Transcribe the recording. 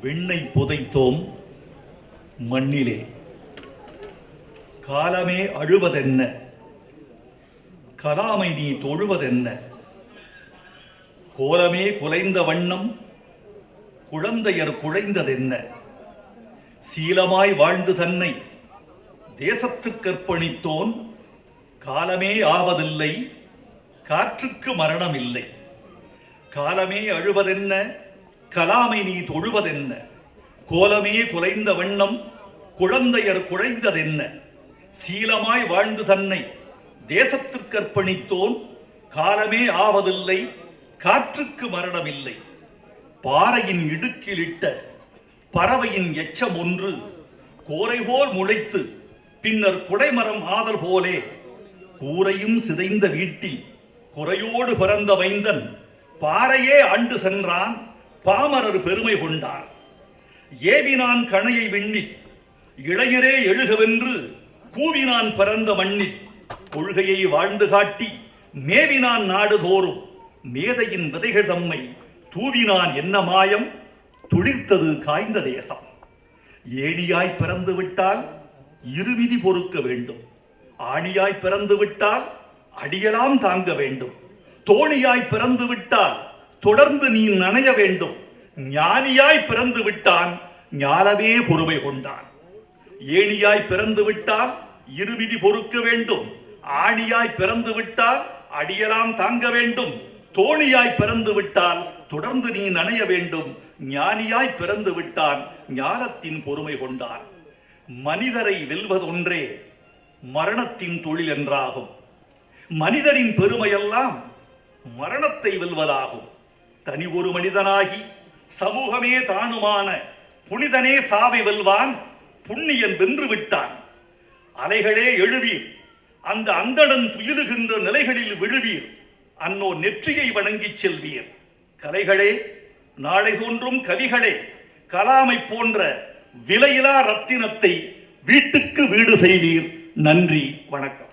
விண்ணை புதைத்தோம் மண்ணிலே, காலமே அழுவதென்ன, கலாமை நீ தொழுவதென்ன, கோலமே குலைந்த வண்ணம் குழந்தையர் குழைந்ததென்ன, சீலமாய் வாழ்ந்து தன்னை தேசத்துக்கர்ப்பணித்தோன் காலமே ஆவதில்லை, காற்றுக்கு மரணம் இல்லை. காலமே அழுவதென்ன, கலாமை நீ தொழுவதென்ன, கோலமே குலைந்த வண்ணம் குழந்தையர் குழைந்ததென்ன, சீலமாய் வாழ்ந்து தன்னை தேசத்திற்கர்ப்பணித்தோன் காலமே ஆவதில்லை, காற்றுக்கு மரணம் இல்லை. பாறையின் இடுக்கிலிட்ட பறவையின் எச்சம் ஒன்று கோரை போல் முளைத்து பின்னர் குடைமரம் ஆதல் போலே, கூரையும் சிதைந்த வீட்டில் குறையோடு பிறந்த மைந்தன் பாறையே ஆண்டு சென்றான், பாமரர் பெருமை கொண்டார். ஏவினான் கணையை விண்ணில் இளைஞரே எழுகவென்று கூவினான் பிறந்த மண்ணில், கொள்கையை வாழ்ந்து காட்டி மேவினான் நாடுதோறும், மேதையின் விதைகள் தம்மை தூவினான் என்ன மாயம், துளிர்த்தது காய்ந்த தேசம். ஏணியாய் பிறந்து விட்டால் இருவிதி பொறுக்க வேண்டும், ஆணியாய் பிறந்து விட்டால் அடியலாம் தாங்க வேண்டும், தோணியாய் பிறந்து விட்டால் தொடர்ந்து நீ நனைய வேண்டும், ஞானியாய் பிறந்து விட்டான் ஞாலமே பொறுமை கொண்டான். ஏணியாய் பிறந்து விட்டால் இருவிதி பொறுக்க வேண்டும், ஆணியாய் பிறந்து விட்டால் அடியலாம் தாங்க வேண்டும், தோணியாய் பிறந்து விட்டால் தொடர்ந்து நீ நனைய வேண்டும், ஞானியாய் பிறந்து விட்டான் ஞானத்தின் பொறுமை கொண்டான். மனிதரை வெல்வதொன்றே மரணத்தின் தொழில் என்றாகும், மனிதரின் பெருமையெல்லாம் மரணத்தை வெல்வதாகும். தனி ஒரு மனிதனாகி சமூகமே தானுமான புனிதனே சாவை வெல்வான், புண்ணியன் வென்று விட்டான். அலைகளே எழுவீர், அந்த அந்தணன் துயிலுகின்ற நிலைகளில் விழுவீர், அன்னோ நெற்றியை வணங்கிச் செல்வீர். கலைகளே, நாளை தோன்றும் கவிகளே, கலாமை போன்ற விலையிலா ரத்தினத்தை வீட்டுக்கு வீடு செய்வீர். நன்றி, வணக்கம்.